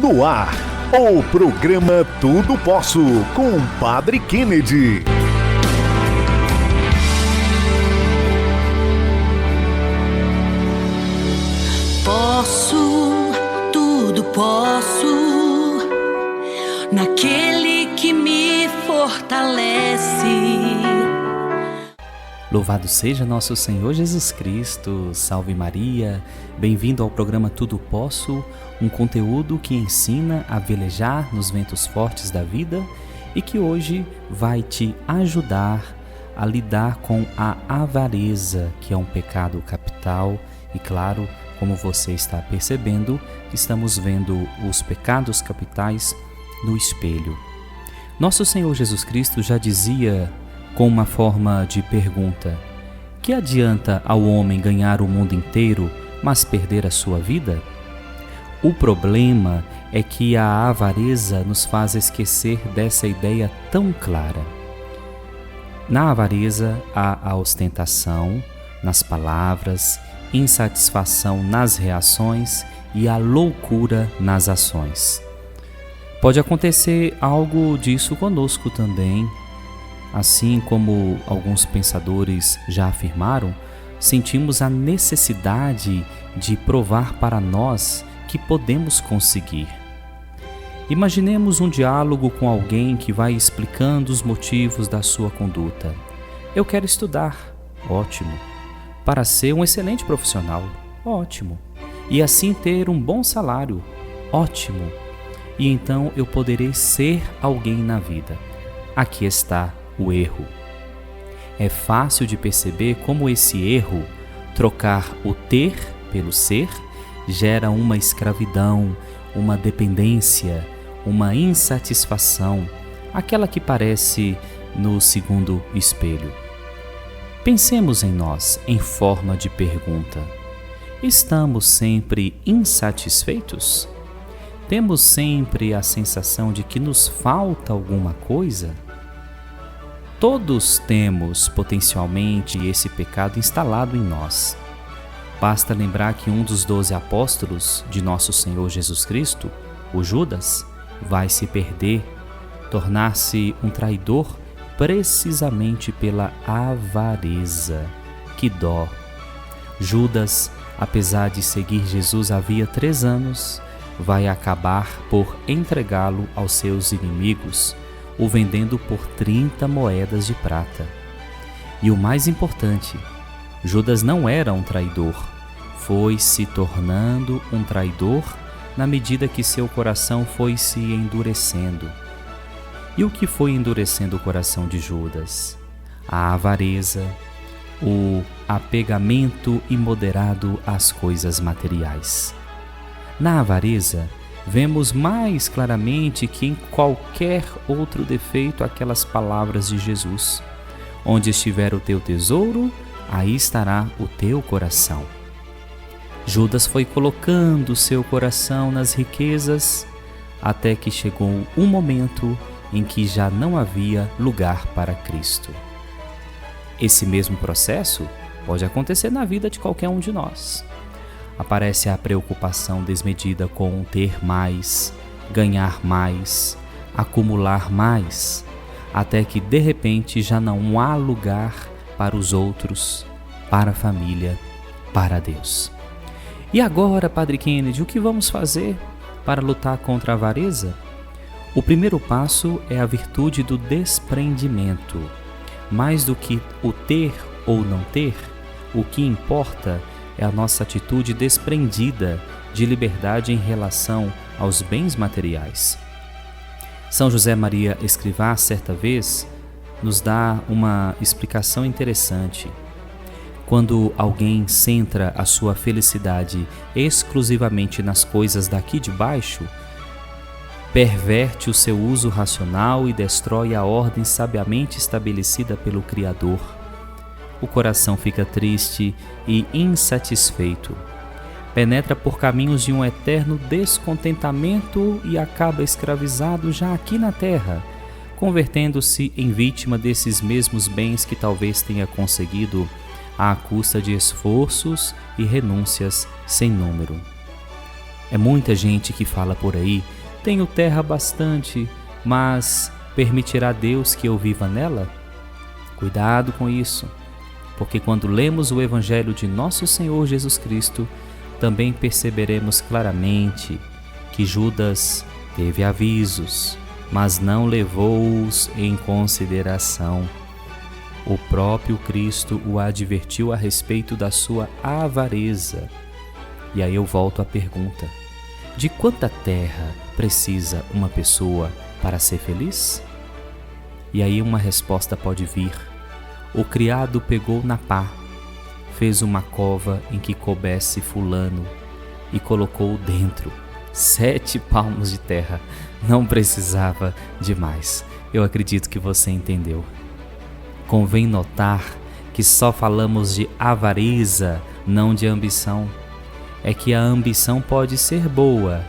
No ar, o programa Tudo Posso, com o Padre Kennedy. Tudo posso, naquele que me fortalece. Louvado seja nosso Senhor Jesus Cristo, salve Maria, bem-vindo ao programa Tudo Posso, um conteúdo que ensina a velejar nos ventos fortes da vida e que hoje vai te ajudar a lidar com a avareza, que é um pecado capital e, claro, como você está percebendo, estamos vendo os pecados capitais no espelho. Nosso Senhor Jesus Cristo já dizia com uma forma de pergunta: que adianta ao homem ganhar o mundo inteiro, mas perder a sua vida? O problema é que a avareza nos faz esquecer dessa ideia tão clara. Na avareza há a ostentação nas palavras, insatisfação nas reações e a loucura nas ações. Pode acontecer algo disso conosco também. Assim como alguns pensadores já afirmaram, sentimos a necessidade de provar para nós que podemos conseguir. Imaginemos um diálogo com alguém que vai explicando os motivos da sua conduta. Eu quero estudar. Ótimo. Para ser um excelente profissional. Ótimo. E assim ter um bom salário. Ótimo. E então eu poderei ser alguém na vida. Aqui está o erro. É fácil de perceber como esse erro, trocar o ter pelo ser, gera uma escravidão, uma dependência, uma insatisfação, aquela que parece no segundo espelho. Pensemos em nós em forma de pergunta. Estamos sempre insatisfeitos? Temos sempre a sensação de que nos falta alguma coisa? Todos temos potencialmente esse pecado instalado em nós. Basta lembrar que um dos 12 apóstolos de nosso Senhor Jesus Cristo, o Judas, vai se perder, tornar-se um traidor precisamente pela avareza. Que dó! Judas, apesar de seguir Jesus havia 3 anos, vai acabar por entregá-lo aos seus inimigos, o vendendo por 30 moedas de prata. E o mais importante, Judas não era um traidor, foi se tornando um traidor na medida que seu coração foi se endurecendo. E o que foi endurecendo o coração de Judas? A avareza, o apegamento imoderado às coisas materiais. Na avareza, vemos mais claramente que em qualquer outro defeito aquelas palavras de Jesus: onde estiver o teu tesouro, aí estará o teu coração. Judas foi colocando seu coração nas riquezas até que chegou um momento em que já não havia lugar para Cristo. Esse mesmo processo pode acontecer na vida de qualquer um de nós. Aparece a preocupação desmedida com ter mais, ganhar mais, acumular mais, até que de repente já não há lugar para os outros, para a família, para Deus. E agora, Padre Kennedy, o que vamos fazer para lutar contra a avareza? O primeiro passo é a virtude do desprendimento. Mais do que o ter ou não ter, o que importa é a nossa atitude desprendida de liberdade em relação aos bens materiais. São José Maria Escrivá, certa vez, nos dá uma explicação interessante. Quando alguém centra a sua felicidade exclusivamente nas coisas daqui de baixo, perverte o seu uso racional e destrói a ordem sabiamente estabelecida pelo Criador. O coração fica triste e insatisfeito. Penetra por caminhos de um eterno descontentamento e acaba escravizado já aqui na terra, convertendo-se em vítima desses mesmos bens que talvez tenha conseguido à custa de esforços e renúncias sem número. É muita gente que fala por aí: tenho terra bastante, mas permitirá Deus que eu viva nela? Cuidado com isso, porque quando lemos o Evangelho de nosso Senhor Jesus Cristo, também perceberemos claramente que Judas teve avisos, mas não levou-os em consideração. O próprio Cristo o advertiu a respeito da sua avareza. E aí eu volto à pergunta: de quanta terra precisa uma pessoa para ser feliz? E aí uma resposta pode vir: o criado pegou na pá, fez uma cova em que coubesse fulano e colocou dentro 7 palmos de terra. Não precisava de mais. Eu acredito que você entendeu. Convém notar que só falamos de avareza, não de ambição. É que a ambição pode ser boa,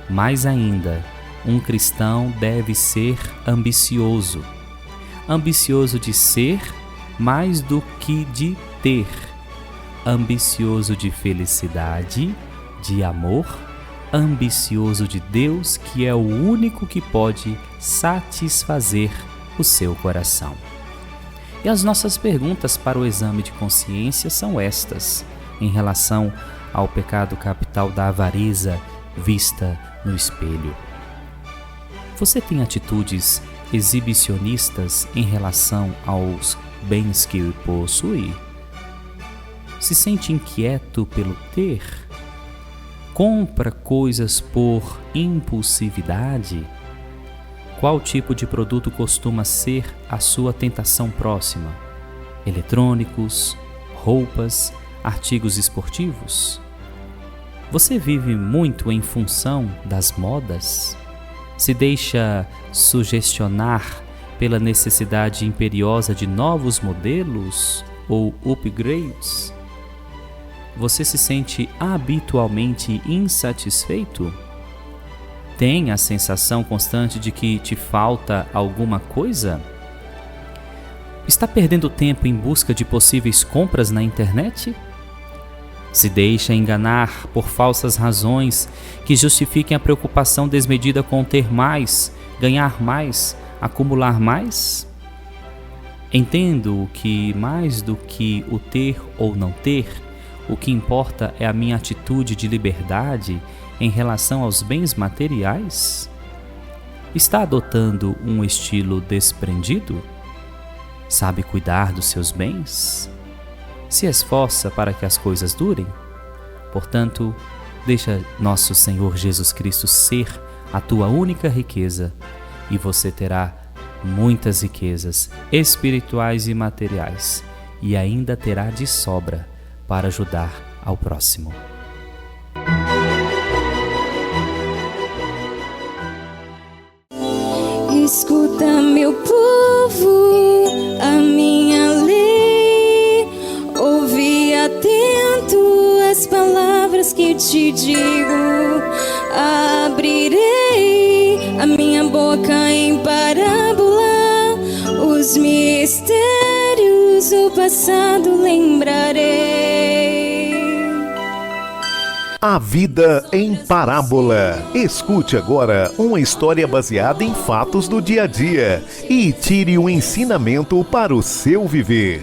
mais ainda, um cristão deve ser ambicioso. Ambicioso de ser mais do que de ter. Ambicioso de felicidade, de amor, ambicioso de Deus, que é o único que pode satisfazer o seu coração. E as nossas perguntas para o exame de consciência são estas, em relação ao pecado capital da avareza vista no espelho. Você tem atitudes exibicionistas em relação aos bens que possui? Se sente inquieto pelo ter? Compra coisas por impulsividade? Qual tipo de produto costuma ser a sua tentação próxima? Eletrônicos, roupas, artigos esportivos? Você vive muito em função das modas? Se deixa sugestionar pela necessidade imperiosa de novos modelos ou upgrades? Você se sente habitualmente insatisfeito? Tem a sensação constante de que te falta alguma coisa? Está perdendo tempo em busca de possíveis compras na internet? Se deixa enganar por falsas razões que justifiquem a preocupação desmedida com ter mais, ganhar mais, acumular mais? Entendo que mais do que o ter ou não ter, o que importa é a minha atitude de liberdade em relação aos bens materiais? Está adotando um estilo desprendido? Sabe cuidar dos seus bens? Se esforça para que as coisas durem? Portanto, deixa nosso Senhor Jesus Cristo ser a tua única riqueza e você terá muitas riquezas espirituais e materiais e ainda terá de sobra para ajudar ao próximo. Escuta, meu povo, a minha lei. Ouve atento as palavras que te digo. Abrirei a minha boca em parábola. Os mistérios do passado lembrarei. A vida em parábola. Escute agora uma história baseada em fatos do dia a dia e tire um ensinamento para o seu viver.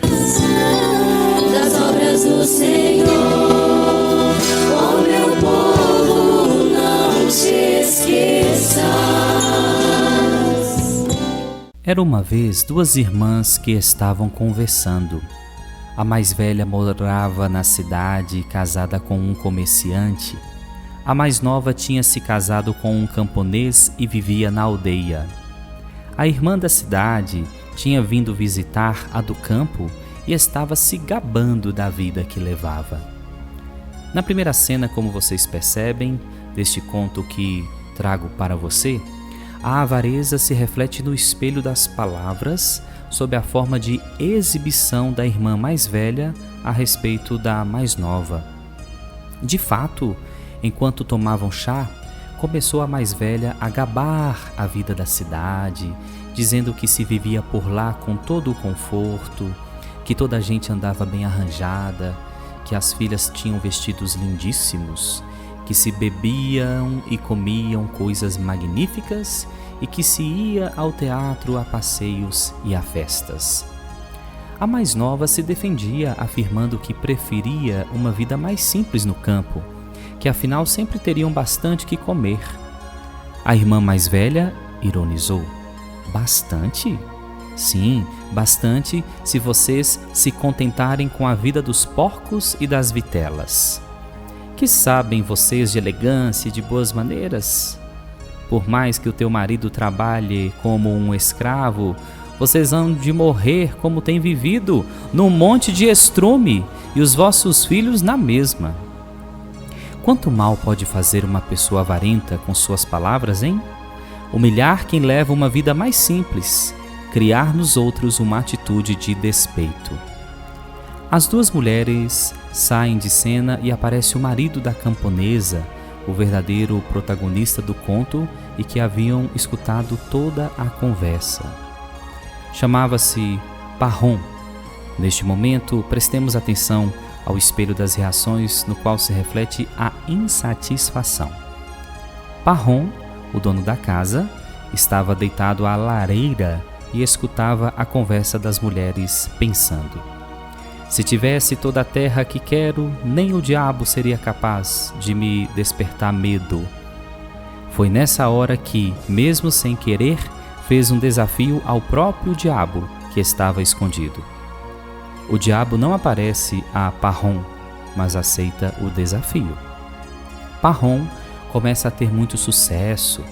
Das obras do Senhor, ó meu povo, não te esqueças. Era uma vez 2 irmãs que estavam conversando. A mais velha morava na cidade, casada com um comerciante. A mais nova tinha se casado com um camponês e vivia na aldeia. A irmã da cidade tinha vindo visitar a do campo e estava se gabando da vida que levava. Na primeira cena, como vocês percebem, deste conto que trago para você, a avareza se reflete no espelho das palavras sob a forma de exibição da irmã mais velha a respeito da mais nova. De fato, enquanto tomavam chá, começou a mais velha a gabar a vida da cidade, dizendo que se vivia por lá com todo o conforto, que toda a gente andava bem arranjada, que as filhas tinham vestidos lindíssimos, que se bebiam e comiam coisas magníficas e que se ia ao teatro, a passeios e a festas. A mais nova se defendia, afirmando que preferia uma vida mais simples no campo, que afinal sempre teriam bastante que comer. A irmã mais velha ironizou: bastante? Sim, bastante se vocês se contentarem com a vida dos porcos e das vitelas. Que sabem vocês de elegância e de boas maneiras? Por mais que o teu marido trabalhe como um escravo, vocês hão de morrer como têm vivido, num monte de estrume, e os vossos filhos na mesma. Quanto mal pode fazer uma pessoa avarenta com suas palavras, hein? Humilhar quem leva uma vida mais simples, criar nos outros uma atitude de despeito. As duas mulheres saem de cena e aparece o marido da camponesa, o verdadeiro protagonista do conto e que haviam escutado toda a conversa. Chamava-se Parron. Neste momento, prestemos atenção ao espelho das reações no qual se reflete a insatisfação. Parron, o dono da casa, estava deitado à lareira e escutava a conversa das mulheres, pensando: se tivesse toda a terra que quero, nem o diabo seria capaz de me despertar medo. Foi nessa hora que, mesmo sem querer, fez um desafio ao próprio diabo que estava escondido. O diabo não aparece a Parron, mas aceita o desafio. Parron começa a ter muito sucesso,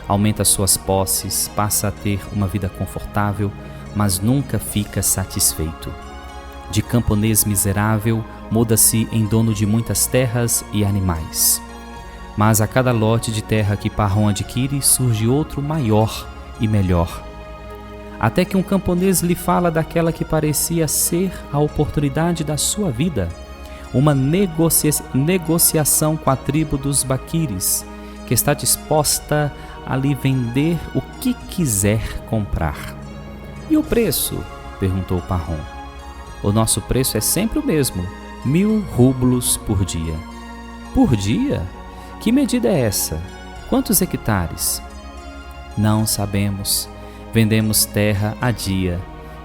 aumenta suas posses, passa a ter uma vida confortável, mas nunca fica satisfeito. De camponês miserável, muda-se em dono de muitas terras e animais. Mas a cada lote de terra que Parron adquire, surge outro maior e melhor. Até que um camponês lhe fala daquela que parecia ser a oportunidade da sua vida, uma negociação com a tribo dos Baquires, que está disposta a lhe vender o que quiser comprar. E o preço? Perguntou Parron. O nosso preço é sempre o mesmo, 1000 rublos por dia. Por dia? Que medida é essa? Quantos hectares? Não sabemos. Vendemos terra a dia.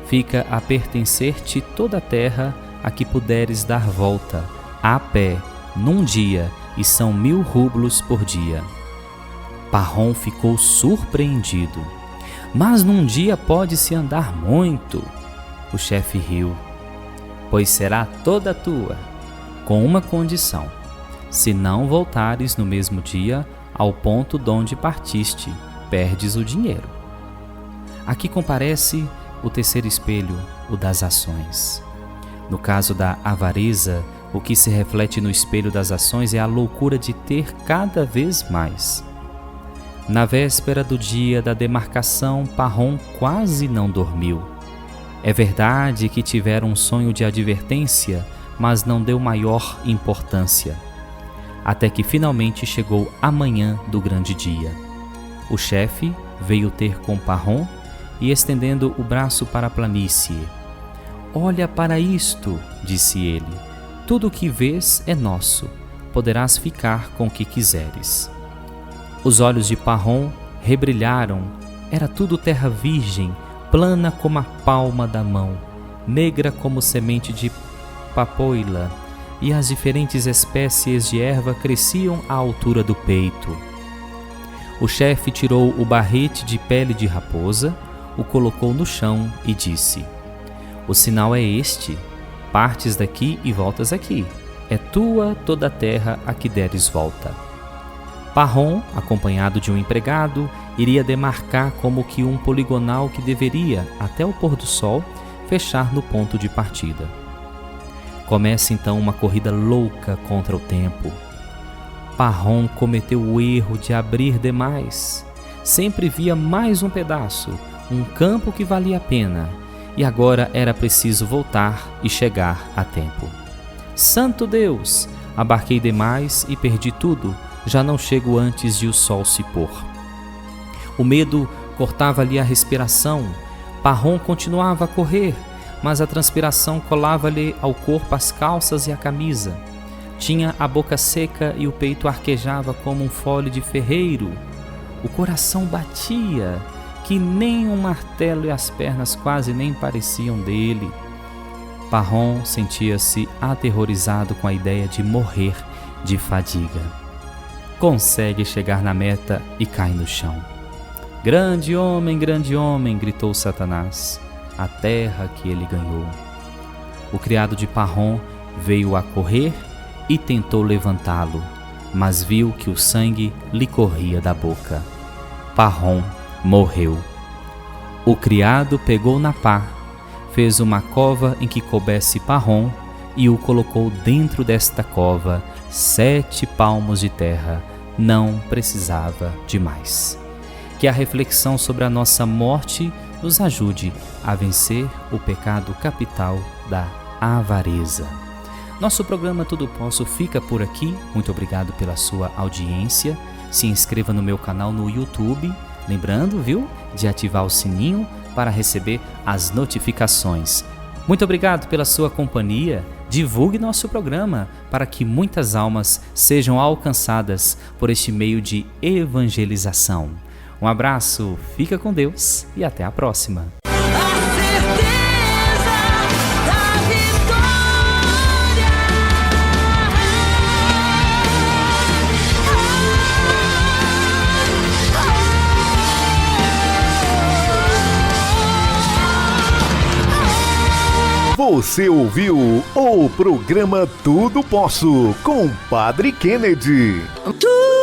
Fica a pertencer-te toda a terra a que puderes dar volta, a pé, num dia, e são 1000 rublos por dia. Parron ficou surpreendido. Mas num dia pode-se andar muito. O chefe riu. Pois será toda tua, com uma condição: se não voltares no mesmo dia ao ponto donde partiste, perdes o dinheiro. Aqui comparece o terceiro espelho, o das ações. No caso da avareza, o que se reflete no espelho das ações é a loucura de ter cada vez mais. Na véspera do dia da demarcação, Parron quase não dormiu. É verdade que tiveram um sonho de advertência, mas não deu maior importância. Até que finalmente chegou a manhã do grande dia. O chefe veio ter com Parron e, estendendo o braço para a planície: olha para isto, disse ele. Tudo o que vês é nosso. Poderás ficar com o que quiseres. Os olhos de Parron rebrilharam. Era tudo terra virgem, plana como a palma da mão, negra como semente de papoila, e as diferentes espécies de erva cresciam à altura do peito. O chefe tirou o barrete de pele de raposa, o colocou no chão e disse: o sinal é este, partes daqui e voltas aqui. É tua toda a terra a que deres volta. Parrom, acompanhado de um empregado, iria demarcar como que um poligonal que deveria, até o pôr do sol, fechar no ponto de partida. Começa então uma corrida louca contra o tempo. Parrom cometeu o erro de abrir demais. Sempre via mais um pedaço, um campo que valia a pena, e agora era preciso voltar e chegar a tempo. Santo Deus! Abarquei demais e perdi tudo, já não chego antes de o sol se pôr. O medo cortava-lhe a respiração. Parrom continuava a correr, mas a transpiração colava-lhe ao corpo as calças e a camisa. Tinha a boca seca e o peito arquejava como um fole de ferreiro. O coração batia, que nem um martelo, e as pernas quase nem pareciam dele. Parrom sentia-se aterrorizado com a ideia de morrer de fadiga. Consegue chegar na meta e cai no chão. Grande homem, gritou Satanás, a terra que ele ganhou. O criado de Parrom veio a correr e tentou levantá-lo, mas viu que o sangue lhe corria da boca. Parrom morreu. O criado pegou na pá, fez uma cova em que coubesse Parrom e o colocou dentro desta cova 7 palmos de terra. Não precisava de mais. Que a reflexão sobre a nossa morte nos ajude a vencer o pecado capital da avareza. Nosso programa Tudo Posso fica por aqui. Muito obrigado pela sua audiência. Se inscreva no meu canal no YouTube. Lembrando, de ativar o sininho para receber as notificações. Muito obrigado pela sua companhia. Divulgue nosso programa para que muitas almas sejam alcançadas por este meio de evangelização. Um abraço, fica com Deus e até a próxima. Você ouviu o programa Tudo Posso com Padre Kennedy. Tudo